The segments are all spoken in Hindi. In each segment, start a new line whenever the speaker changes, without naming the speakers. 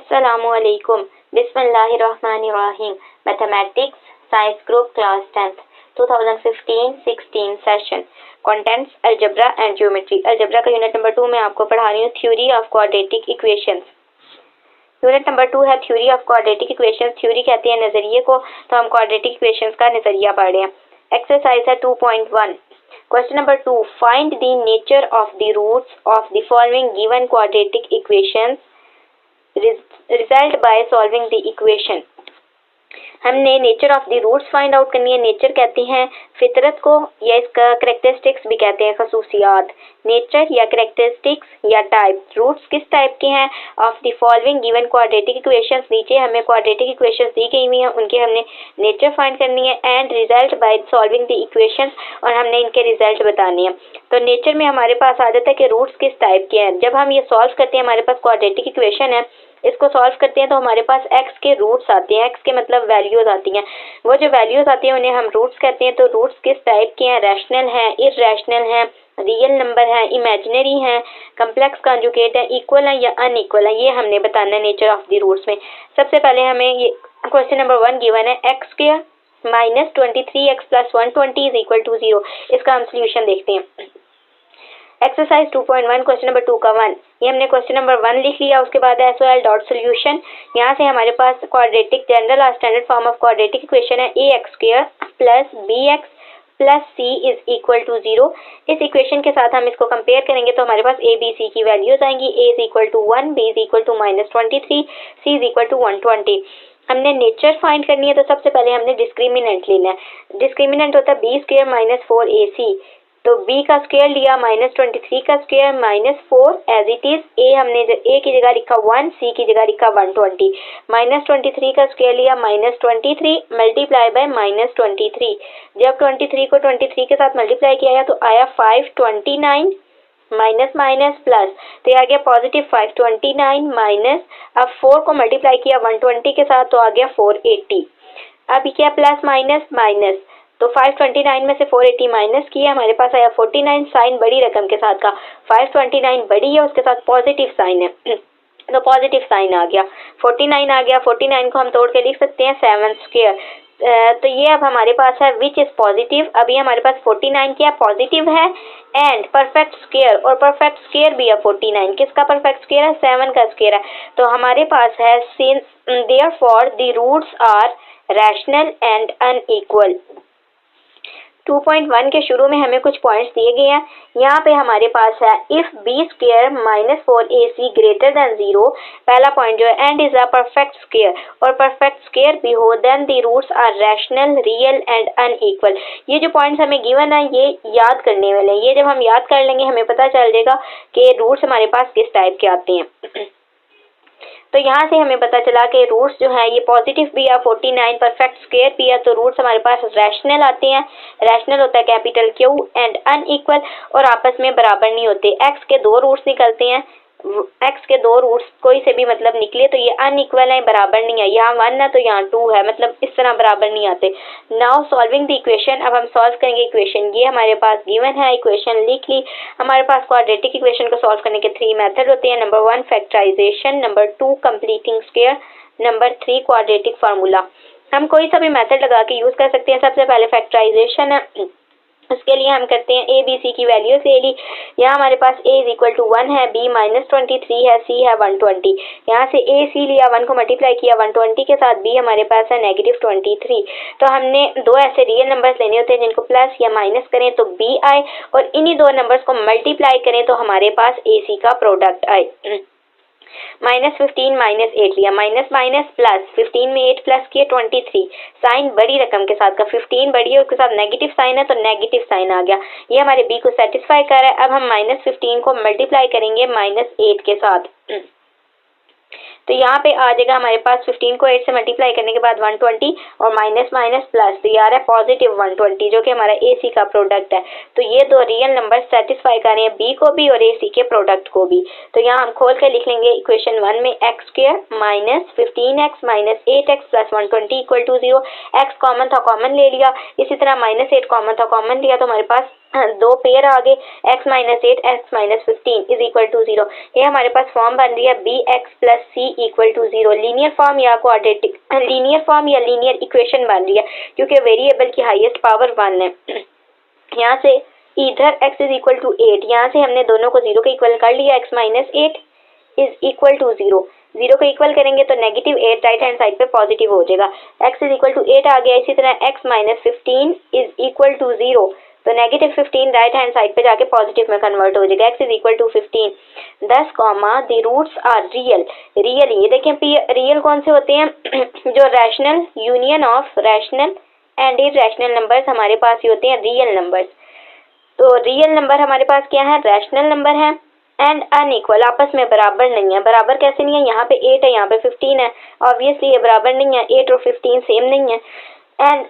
Assalamualaikum. Bismillahirrahmanirrahim. Mathematics Science Group Class 10th 2015-16 Session Contents Algebra and Geometry. Algebra का यूनिट नंबर 2 में आपको पढ़ा रही हूँ theory of quadratic equations. Unit number 2 है theory of quadratic equations. Theory कहती है नजरिए को, तो हम क्वाड्रेटिक इक्वेशंस का नजरिया पढ़ रहे हैं। एक्सरसाइज है 2.1। Question number 2, find the nature of the roots of the following given quadratic equations result by solving the equation. हमने nature of the roots find out करनी है। नेचर कहते हैं फितरत को, या इसका करेक्टरिस्टिक्स भी कहते हैं, खसूसियात। नेचर या करेक्टरिस्टिक्स या टाइप। रूट्स किस टाइप के हैं of the following given quadratic equations. नीचे हमें क्वाड्रेटिक इक्वेशंस दी गई हुई हैं, उनके हमने नेचर फाइंड करनी है। And result by solving the equations, और हमने इनके रिजल्ट बताने हैं। तो नेचर में हमारे पास आ जाता है कि रूट्स किस टाइप के हैं। जब हम ये सॉल्व करते हैं, हमारे पास क्वाड्रेटिक इक्वेशन है, इसको सॉल्व करते हैं तो हमारे पास x के रूट्स आते हैं। x के मतलब वैल्यूज आती हैं। वो जो वैल्यूज आती हैं उन्हें हम रूट्स कहते हैं। तो रूट्स किस टाइप के हैं? रैशनल हैं, इररैशनल हैं, रियल नंबर हैं, इमेजिनरी हैं, कम्प्लेक्स कॉन्जुगेट है, इक्वल है या अनइक्वल है। ये हमने बताना है नेचर ऑफ द रूट्स में। सबसे पहले हमें ये क्वेश्चन नंबर 1 गिवन है, x square minus 23x plus 120 is equal to 0। इसका हम सोल्यूशन देखते हैं। एक्सरसाइज 2.1 क्वेश्चन नंबर 2 का 1, ये हमने क्वेश्चन नंबर 1 लिख लिया। उसके बाद SOL डॉट सोल्यूशन। यहाँ से हमारे पास क्वाड्रेटिक जनरल और standard form of quadratic equation है ax square plus bx plus c is equal to 0। इस इक्वेशन के साथ हम इसको कंपेयर करेंगे तो हमारे पास a b c की वैल्यूज आएंगी। a is equal to 1, b is equal to minus 23, c is equal to 120। हमने नेचर फाइंड करनी है, तो सबसे पहले हमने डिस्क्रिमिनेंट लेना है। डिस्क्रिमिनेंट होता है b स्क्वायर माइनस 4ac। तो b का स्क्वायर लिया माइनस 23 का square minus 4 as it is. a हमने a की जगह लिखा 1, c की जगह लिखा 120। माइनस 23 का स्क्वायर लिया माइनस 23 मल्टीप्लाई बाय माइनस 23। जब 23 को 23 के साथ मल्टीप्लाई किया तो आया 529 माइनस माइनस प्लस, तो ये आ गया पॉजिटिव 529 माइनस। अब 4 को मल्टीप्लाई किया 120 के साथ तो आ गया 480। अब क्या प्लस माइनस माइनस, तो 529 में से 480 माइनस किया, हमारे पास आया 49। साइन बड़ी रकम के साथ का 529 बड़ी है, उसके साथ पॉजिटिव साइन है, तो पॉजिटिव साइन आ गया। 49 आ गया। 49 को हम तोड़ के लिख सकते हैं 7 स्क्वायर। तो ये अब हमारे पास है विच इज पॉजिटिव। अभी हमारे पास 49 क्या पॉजिटिव है एंड परफेक्ट स्क्वायर, और परफेक्ट स्क्वायर भी है 49। किसका परफेक्ट स्क्वायर है? 7 का स्क्वायर है। तो हमारे पास है since therefore the roots are rational and unequal. 2.1 के शुरू में हमें कुछ पॉइंट्स दिए गए हैं। यहाँ पे हमारे पास है if b square minus 4ac greater than 0, पहला पॉइंट जो है, and is a perfect square, और परफेक्ट स्क्वायर भी हो, then the roots are rational, real and unequal. ये जो पॉइंट्स हमें गिवन है ये याद करने वाले हैं। ये जब हम याद कर लेंगे हमें पता चल जाएगा कि रूट्स हमारे पास किस टाइप के आते हैं। तो यहाँ से हमें पता चला कि रूट्स जो है ये पॉजिटिव भी है 49, परफेक्ट स्क्वायर भी है, तो रूट्स हमारे पास रैशनल आते हैं। रैशनल होता है कैपिटल Q एंड अनइक्वल, और आपस में बराबर नहीं होते। x के 2 रूट्स निकलते हैं, x के 2 रूट्स कोई से भी मतलब निकले तो ये अनइक्वल है, बराबर नहीं है। यहाँ 1 है तो यहाँ 2 है, मतलब इस तरह बराबर नहीं आते। Now solving the equation. अब हम सॉल्व करेंगे इक्वेशन। ये हमारे पास गिवन है, इक्वेशन लिख ली। हमारे पास क्वाड्रेटिक इक्वेशन को सॉल्व करने के 3 मेथड होते हैं। Number 1 factorisation, number 2 completing square, number 3 quadratic formula. हम कोई सा भी मेथड लगा के यूज कर सकते हैं। सबसे पहले फैक्टराइजेशन है, उसके लिए हम करते हैं a b c की वैल्यूज ले ली। यहाँ हमारे पास a इज इक्वल टू 1 है, b माइनस 23 है, c है 120। यहाँ से a c लिया, 1 को मल्टीप्लाई किया 120 के साथ, b हमारे पास है नेगेटिव 23। तो हमने 2 ऐसे रियल नंबर्स लेने होते हैं जिनको प्लस या माइनस करें तो b आए, और इन्हीं 2 नंबर्स को मल्टीप्लाई करें तो हमारे पास ac का प्रोडक्ट आए। माइनस 15 माइनस 8 लिया, माइनस माइनस प्लस, 15 में 8 प्लस किए 23। साइन बड़ी रकम के साथ का 15 बड़ी है, उसके साथ नेगेटिव साइन है तो नेगेटिव साइन आ गया। ये हमारे b को सेटिस्फाई कर रहा है। अब हम माइनस 15 को मल्टीप्लाई करेंगे माइनस 8 के साथ, तो यहाँ पे आ जाएगा हमारे पास 15 को 8 से मल्टीप्लाई करने के बाद 120, और माइनस माइनस प्लस, तो यार है पॉजिटिव 120 जो कि हमारा AC का प्रोडक्ट है। तो ये 2 रियल नंबर सेटिस्फाई कर रहे हैं, B को भी और AC के प्रोडक्ट को भी। तो यहाँ हम खोल कर लिख लेंगे इक्वेशन 1 में x square minus 15x minus 8x plus 120 equal to 0। x common था, कॉमन ले लिया। इसी तरह माइनस 8 कॉमन था, कॉमन लिया, तो हमारे पास दो पेयर आ गए, x minus 8 x minus 15 is equal to 0। ये हमारे पास फॉर्म बन रही है b x plus c equal to 0। Linear form या क्वाड्रेटिक, लीनियर फॉर्म या लीनियर इक्वेशन बन रही है क्योंकि वेरिएबल की हाईएस्ट पावर 1 है। यहाँ से इधर x इज इक्वल टू 8, यहाँ से हमने दोनों को 0 के इक्वल कर लिया, x minus 8 is equal to 0। 0 को इक्वल करेंगे तो नेगेटिव 8 राइट हैंड साइड पे पॉजिटिव हो जाएगा, x इज इक्वल टू 8 आ गया। इसी तरह x minus 15 is equal to 0, तो नेगेटिव 15 राइट हैंड साइड पे जाके पॉजिटिव में कन्वर्ट हो जाएगा, x is equal to 15। 10 comma the roots are real. Real, ये देखें रियल कौन से होते हैं जो rational union of rational and irrational numbers हमारे पास ही होते हैं रियल नंबर्स। तो रियल नंबर हमारे पास क्या है, रैशनल नंबर है एंड अनइक्वल, आपस में बराबर नहीं है। बराबर कैसे नहीं है, यहाँ पे 8 है यहाँ पे 15 है, ऑब्वियसली ये बराबर नहीं है, 8 और 15 सेम नहीं है। And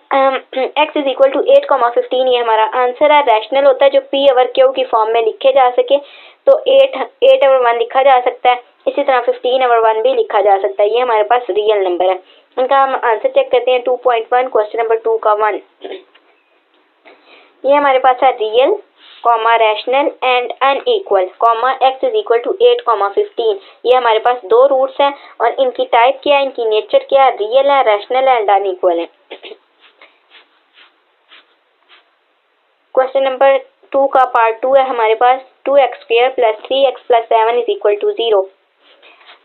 x is equal to 8,15 ये हमारा आंसर है। रैशनल होता है जो p ओवर q की फॉर्म में लिखे जा सके, तो 8 ओवर 1 लिखा जा सकता है, इसी तरह 15 ओवर 1 भी लिखा जा सकता है। ये हमारे पास रियल नंबर है। इनका हम आंसर चेक करते हैं 2.1 क्वेश्चन नंबर 2 का 1। ये हमारे पास है real comma rational and unequal comma x is equal to 8,15। ये हमारे पास दो रूट्स हैं और इनकी टाइप क्या है, इनकी नेचर क्या है, रियल है, रैशनल है एंड अनइक्वल है। क्वेश्चन नंबर 2 का पार्ट 2 है हमारे पास, 2x² plus 3x plus 7 is equal to 0।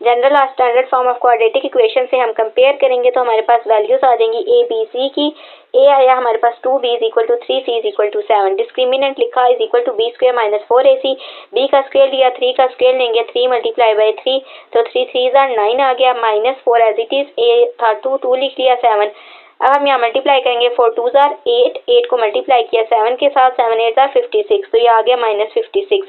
General और standard form of quadratic equation से हम कंपेयर करेंगे तो हमारे पास वैल्यूज आ जाएंगी ए बी सी की। ए आया हमारे पास 2b is equal to 3c is equal to 7। Discriminant लिखा is equal to b² minus 4ac। b का स्क्वायर लिया, 3 का स्क्वायर लेंगे, 3 मल्टीप्लाई बाई 3 तो 3 3 9 आ गया, माइनस 4 एज इट इज। ए था 2 लिख लिया, 7। अब हम यहाँ मल्टीप्लाई करेंगे, 4 2 8, 8 को मल्टीप्लाई किया 7 के साथ, 7 8 56, तो ये आ गया माइनस 56।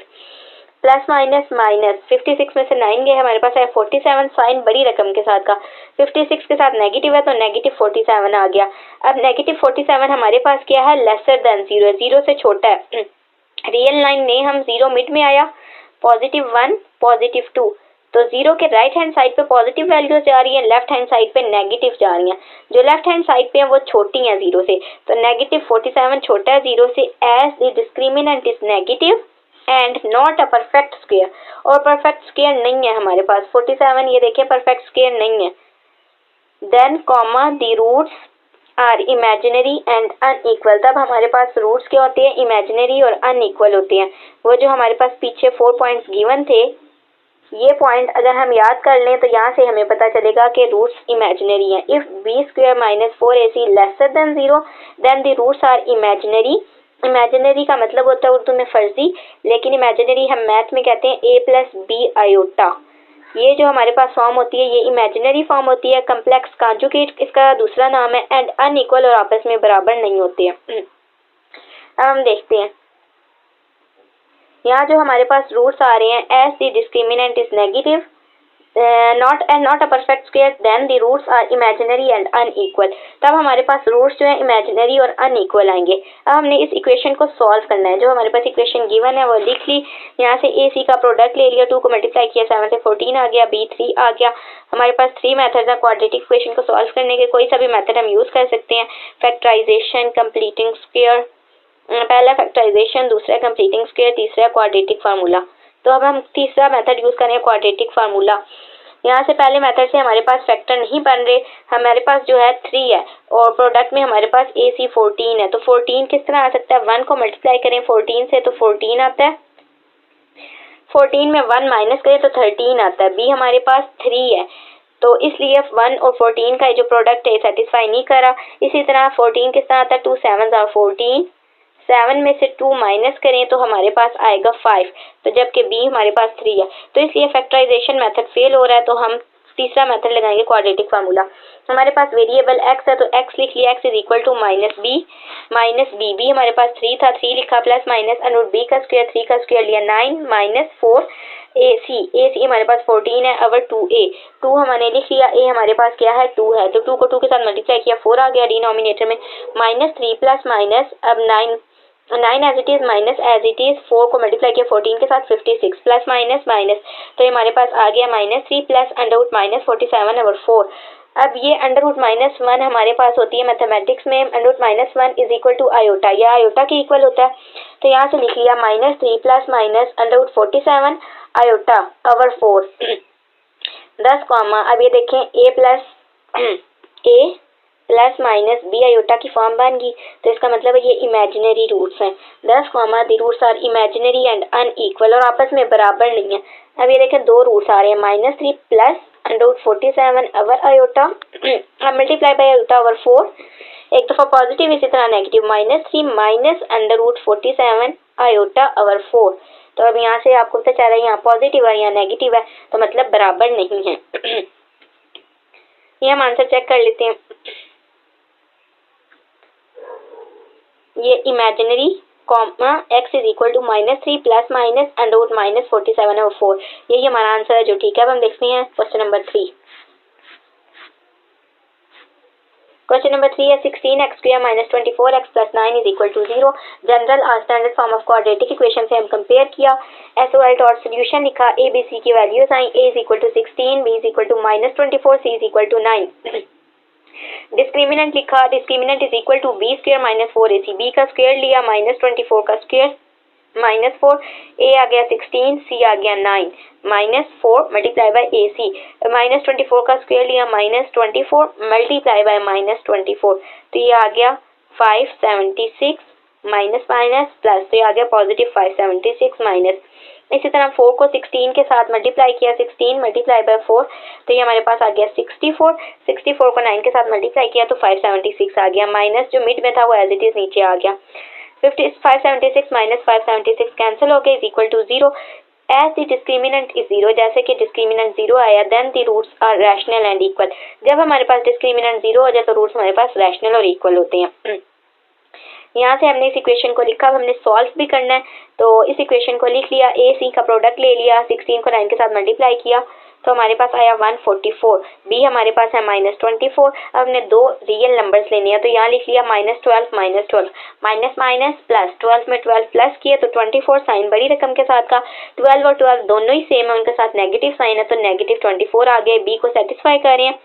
प्लस माइनस माइनस 56 में से 9 गए, हमारे पास है 47, साइन बड़ी रकम के साथ का, 56 के साथ नेगेटिव है तो नेगेटिव 47 आ गया। अब नेगेटिव 47 हमारे पास क्या है, लेसर देन 0 है, 0 से छोटा है। रियल लाइन ने हम 0 मिड में आया, पॉजिटिव 1 पॉजिटिव 2, तो 0 के राइट हैंड साइड पे पॉजिटिव वैल्यूज जा रही है, लेफ्ट हैंड साइड पे नेगेटिव जा रही हैं। जो लेफ्ट हैंड साइड पे है वो छोटी हैं 0 से, तो नेगेटिव 47 छोटा है 0 से, as the discriminant is negative and not a perfect square, और परफेक्ट स्क्वायर नहीं है हमारे पास 47, ये देखिए परफेक्ट स्क्वायर नहीं है। Then comma the roots are imaginary and unequal, तब हमारे पास रूट्स क्या होते हैं, इमेजिनरी और अनइक्वल होते हैं। वो जो हमारे पास पीछे 4 पॉइंट्स गिवन थे, ये पॉइंट अगर हम याद कर लें तो यहाँ से हमें पता चलेगा कि रूट्स इमेजिनरी हैं। If b² minus 4ac lesser than 0 then the roots are imaginary. Imaginary का मतलब होता है उर्दू में फर्जी, लेकिन इमेजिनरी हम मैथ में कहते हैं a प्लस बी आयोटा। ये जो हमारे पास फॉर्म होती है ये इमेजिनरी फॉर्म होती है। कम्प्लेक्स कॉन्जुगेट इसका दूसरा नाम है, एंड अनइक्वल और आपस में बराबर नहीं होते हैं। अब हम देखते हैं यहाँ जो हमारे पास रूट्स आ रहे हैं, as the discriminant is negative not a perfect square then the roots are imaginary and unequal, तब हमारे पास रूट्स जो है इमेजिनरी और अनइक्वल आएंगे। अब हमने इस इक्वेशन को सॉल्व करना है। जो हमारे पास इक्वेशन गिवन है वो लिख ली, यहाँ से ए सी का प्रोडक्ट ले लिया, 2 को मल्टीप्लाई किया 7 से 14 आ गया, बी 3 आ गया। हमारे पास 3 मेथड्स है क्वाड्रेटिक इक्वेशन को सॉल्व करने के, कोई सा भी मेथड हम यूज कर सकते हैं। फैक्टराइजेशन, कंप्लीटिंग स्क्वायर, पहला फैक्टराइजेशन, दूसरा कंप्लीटिंग स्क्वायर, तीसरा क्वाड्रेटिक फार्मूला। तो अब हम तीसरा मेथड यूज करेंगे क्वाड्रेटिक फार्मूला। यहाँ से पहले मेथड से हमारे पास फैक्टर नहीं बन रहे, हमारे पास जो है 3 है और प्रोडक्ट में हमारे पास AC 14 है, तो 14 किस तरह आ सकता है, 1 को मल्टीप्लाई करें 14 से तो 14 आता है, 14 में 1 माइनस करें तो 13 आता है। B हमारे पास 3 है, तो इसलिए 1 और 14 का जो प्रोडक्ट है सेटिस्फाई नहीं करा। इसी तरह 14 किस तरह आता है, 2 7 are 14, 7 में से 2 माइनस करें तो हमारे पास आएगा 5, तो जबकि b हमारे पास 3 है, तो इसलिए फैक्टराइजेशन मेथड फेल हो रहा है। तो हम तीसरा मेथड लगाएंगे क्वाड्रेटिक फार्मूला। हमारे पास वेरिएबल x है तो x लिख लिया, x is equal to minus b, b हमारे पास 3 था, 3 लिखा, प्लस माइनस अनुट b का स्क्वायर, 3 का स्क्वायर लिया 9 माइनस 4 AC हमारे पास 14 है, अवर 2 हमने लिख लिया, a हमारे पास क्या है 2 है, तो 2 को 2 के साथ मल्टीप्लाई किया 4 आ गया डिनोमिनेटर में, माइनस 3 प्लस माइनस अब 9 as it is minus as it is, 4 को मल्टीप्लाई किया 14 के साथ 56, प्लस माइनस माइनस, तो ये हमारे पास आ गया minus 3 plus under root minus 47 over 4। अब ये √-1 हमारे पास होती है मैथमेटिक्स में, √-1 इज इक्वल टू आयोटा, या आयोटा के इक्वल होता है। तो यहाँ से लिख लिया -3 + -√47 आयोटा ओवर 4 10 कॉमा, अब ये देखें a plus minus b iota की फॉर्म बन गई। तो इसका मतलब है ये इमेजिनरी रूट्स हैं। 10 comma the roots are imaginary and unequal, और आपस में बराबर नहीं है। अब ये देखें दो रूट्स आ रहे हैं, -3 plus √47 over iota multiply by iota over 4, एक दफ़ा पॉजिटिव इसी तरह नेगेटिव, -3 माइनस √47 आयोटा ओवर 4। तो अब यहाँ से आपको पता चल रहा है यहाँ पॉजिटिव है यहाँ नेगेटिव है, तो मतलब बराबर नहीं है। ये हम आंसर चेक कर लेते हैं। ये imaginary comma x is equal to -3 plus minus √-47 और 4, यही हमारा आंसर है जो ठीक है। अब हम देखते हैं क्वेश्चन नंबर 3। क्वेश्चन नंबर 3 है 16x² - 24x + 9 is equal to 0। General और standard form of quadratic equation से हम कंपेयर किया, एसओएल्ट और सोल्यूशन लिखा, ए बी सी की वैल्यूज आई, a is equal to 16, b is equal to -24, c is equal to 9। Discriminant लिखा, discriminant is equal to b² - 4ac, b का स्क्वायर लिया -24 का स्क्वायर -4, a आ गया 16, c आ गया 9, -4 मल्टीप्लाई बाय ac, -24 का स्क्वायर लिया -24 मल्टीप्लाई बाय -24, तो ये आ गया 576 माइनस माइनस प्लस, तो ये आ गया पॉजिटिव 576 माइनस। इसी तरह 4 को 16 के साथ मल्टीप्लाई किया, 16 मल्टीप्लाई बाय 4, तो ये हमारे पास आ गया 64, 64 को 9 के साथ मल्टीप्लाई किया तो 576 आ गया, माइनस जो मिड में था वो एज इट इज नीचे आ गया। 576 माइनस 576 कैंसिल हो गए, is equal to 0। As the discriminant is 0, जैसे कि डिस्क्रिमिनेंट 0 आया, then the roots are rational and equal. जब हमारे पास डिस्क्रिमिनेंट 0 हो जाए तो रूट्स हमारे पास रैशनल और इक्वल होते हैं। यहाँ से हमने इस इक्वेशन को लिखा, अब हमने सॉल्व भी करना है, तो इस इक्वेशन को लिख लिया, ए सी का प्रोडक्ट ले लिया, 16 को 9 के साथ मल्टीप्लाई किया तो हमारे पास आया 144, बी हमारे पास है -24। अब हमने दो रियल नंबर्स लेने हैं, तो यहाँ लिख लिया -12 -12, माइनस माइनस प्लस, 12 में 12 प्लस किए तो 24, साइन बड़ी रकम के साथ का, 12 और 12 दोनों ही सेम है, उनके साथ नेगेटिव साइन है तो -24 आ गए। बी को सेटिस्फाई कर रहे हैं,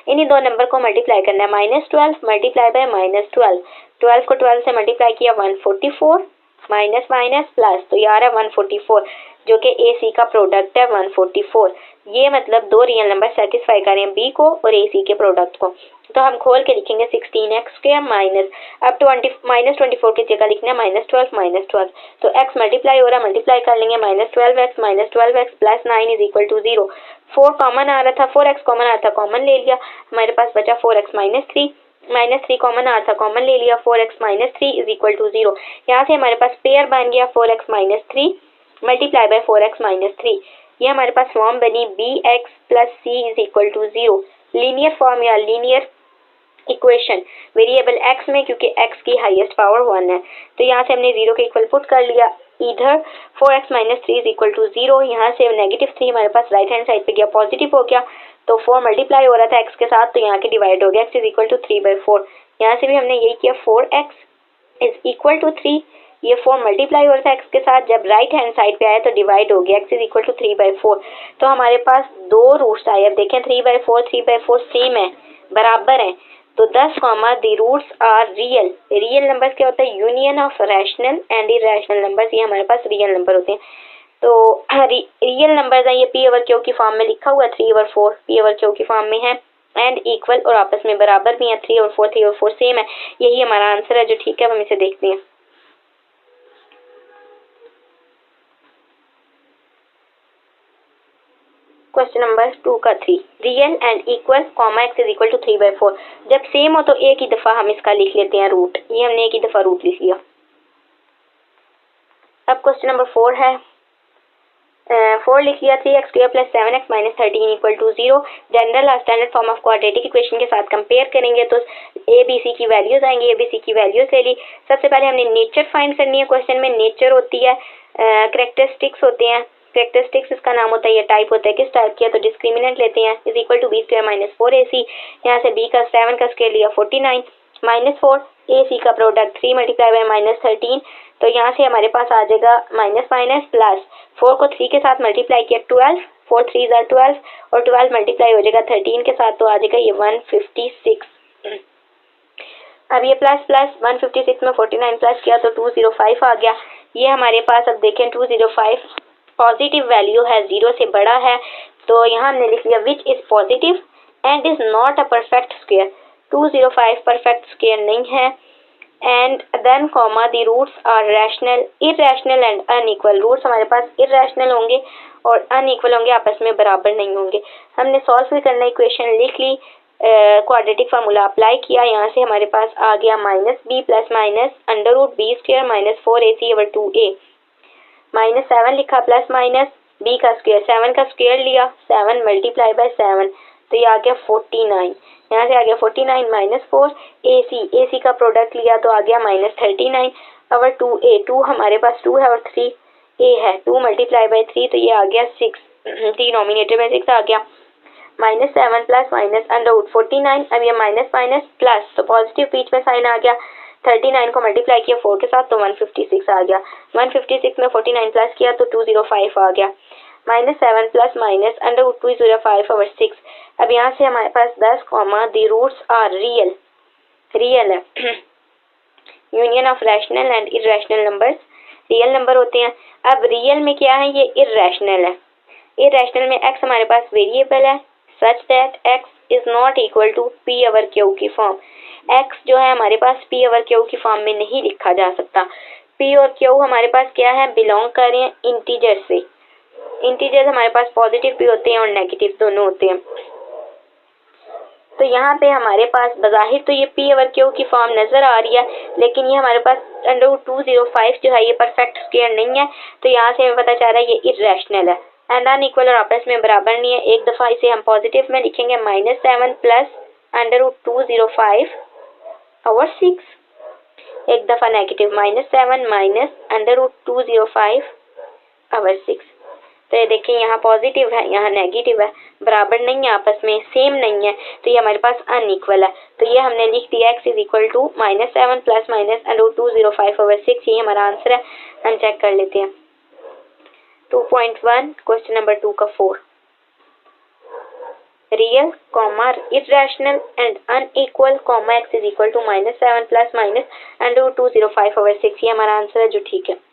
इन्हीं दो नंबर को मल्टीप्लाई करना है, -12 मल्टीप्लाई बाय -12, 12 को 12 से मल्टीप्लाई किया 144 माइनस माइनस प्लस, तो यार है 144 जो कि ए सी का प्रोडक्ट है 144। ये मतलब दो रियल नंबर सेटिस्फाई करें बी को और ए सी के प्रोडक्ट को, तो हम खोल के लिखेंगे 16x² माइनस, अब -24 की जगह लिखना है -12 तो x मल्टीप्लाई हो रहा है, मल्टीप्लाई कर लेंगे -12x plus 9 is equal to 0। 4 common आ रहा था, 4x कॉमन आ रहा था, कॉमन ले लिया, हमारे पास बचा 4x -3 कॉमन आ रहा था, कॉमन ले लिया, 4x -3 इज इक्वल टू 0। यहाँ से हमारे पास पेयर बन गया 4x -3 मल्टीप्लाई बाय 4x -3, ये हमारे पास फॉर्म बनी bx plus c is equal to 0, linear form या लीनियर इक्वेशन वेरिएबल x में, क्योंकि x की हाईएस्ट पावर 1 है, तो यहाँ से हमने 0 के इक्वल पुट कर लिया, इधर 4x -3 इज इक्वल टू 0, यहाँ से -3 हमारे पास राइट हैंड साइड पे गया, पॉजिटिव हो गया, तो 4 मल्टीप्लाई हो रहा था x के साथ, तो यहाँ के डिवाइड हो गया, x इज इक्वल टू 3/4, यहाँ से भी हमने यही किया, 4x इज इक्वल टू 3, ये 4 मल्टीप्लाई हो रहा था x के साथ, जब राइट हैंड साइड पे आया तो डिवाइड हो गया, x इज इक्वल टू 3/4, तो हमारे पास दो रूट्स आए। अब देखें 3/4 सेम है, बराबर है, तो 10 comma the roots are real, real numbers क्या होता है, union of rational and irrational numbers, ये हमारे पास रियल नंबर होते हैं। तो रियल नंबर्स हैं ये p/q की फॉर्म में लिखा हुआ है, 3/4 p/q की फॉर्म में है एंड इक्वल, और आपस में बराबर भी है, 3 और 4 सेम है, यही हमारा आंसर है जो ठीक है। हम इसे देखते हैं। क्वेश्चन नंबर 2 का 3, real and equal comma x is equal to 3/4, जब सेम हो तो एक ही दफ़ा हम इसका लिख लेते हैं रूट, ये हमने एक ही दफ़ा रूट लिख लिया। अब क्वेश्चन नंबर 4 है, 4 लिख लिया, 3x² + 7x - 13 equal to 0। General और standard form of quadratic equation के साथ कंपेयर करेंगे तो ए बी सी की वैल्यूज आएंगी, ए बी सी की वैल्यूज ले ली। सबसे पहले हमने नेचर फाइंड करनी है, क्वेश्चन में नेचर होती है, करेक्टरिस्टिक्स होते हैं, करेक्टरिस्टिक्स इसका नाम होता है, ये टाइप होता है, किस टाइप की है, तो डिस्क्रिमिनेंट लेते हैं, is equal to b² - 4ac, यहाँ से b का 7 का स्क्वायर लिया 49 -4, ac का प्रोडक्ट 3 मल्टीप्लाई बाय -13, तो यहाँ से हमारे पास आ जाएगा माइनस माइनस प्लस, 4 को 3 के साथ मल्टीप्लाई किया 12, 4 3 12 और 12 मल्टीप्लाई हो जाएगा 13 के साथ तो आ जाएगा ये 156। अब ये प्लस प्लस 156 में 49 प्लस किया तो 205 आ गया। ये हमारे पास अब देखें 205 पॉजिटिव वैल्यू है, 0 से बड़ा है, तो यहाँ हमने लिख लिया which is positive and is not a perfect square. 205 perfect square नहीं है। And then comma the roots are rational, irrational and unequal. Roots हमारे पास इरैशनल होंगे और अनइक्वल होंगे, आपस में बराबर नहीं होंगे। हमने सॉल्व करना इक्वेशन लिख ली, क्वाड्रेटिक फार्मूला अप्लाई किया, यहाँ से हमारे पास आ गया -b plus minus under root b square minus 4ac over 2a, -7 लिखा प्लस माइनस b का स्क्वायर, 7 का स्क्वायर लिया, 7 मल्टीप्लाई बाय 7 तो ये आ गया 49। यहाँ से आ गया 49 माइनस 4 ac का प्रोडक्ट लिया तो आ गया -39 ओवर 2a, 2 हमारे पास 2 है और 3a है, 2 मल्टीप्लाई बाय 3 तो ये आ गया 6, डिनोमिनेटर में 6 आ गया। -7 प्लस माइनस अंडर रूट 49, अब ये माइनस माइनस प्लस तो पॉजिटिव बीच में साइन आ गया। 39 को मल्टीप्लाई किया 4 के साथ तो 156 आ गया। 156 में 49 प्लस किया तो 205 आ गया। -7 plus minus under root 205 over 6। अब यहाँ से हमारे पास 10 comma the roots are real, real है union of rational and irrational numbers, real number होते हैं। अब रियल में क्या है, ये इरैशनल है। इरैशनल में x हमारे पास वेरिएबल है such that x is not equal to p over q की फॉर्म। x जो है हमारे पास p ओवर q की फॉर्म में नहीं लिखा जा सकता। p और q हमारे पास क्या है, बिलोंग कर रहे हैं इंटीजर से। इंटीजर्स हमारे पास पॉजिटिव भी होते हैं और नेगेटिव दोनों होते हैं। तो यहाँ पे हमारे पास बज़ाहिर तो ये p ओवर q की फॉर्म नजर आ रही है, लेकिन ये हमारे पास अंडर रूट 205 जो है ये परफेक्ट स्क्वायर नहीं है, तो यहाँ से हमें पता चल रहा है ये इरैशनल है एंड अनइक्वल और आपस में बराबर नहीं है। एक दफ़ा इसे हम पॉजिटिव में लिखेंगे -7 प्लस अंडर रूट 205 ओवर 6, एक दफ़ा negative -7 minus under root 205 over 6। तो ये देखें यहाँ पॉजिटिव है यहाँ नेगेटिव है, बराबर नहीं है, आपस में सेम नहीं है, तो ये हमारे पास अनइक्वल है। तो ये हमने लिख दिया x is equal to -7 plus minus under root 205 over 6, ये हमारा आंसर है। हम चेक कर लेते हैं 2.1 क्वेश्चन नंबर 2 का 4, real comma irrational and unequal comma x is equal to -7 plus minus under root 205 over 6, ये हमारा आंसर है जो ठीक है।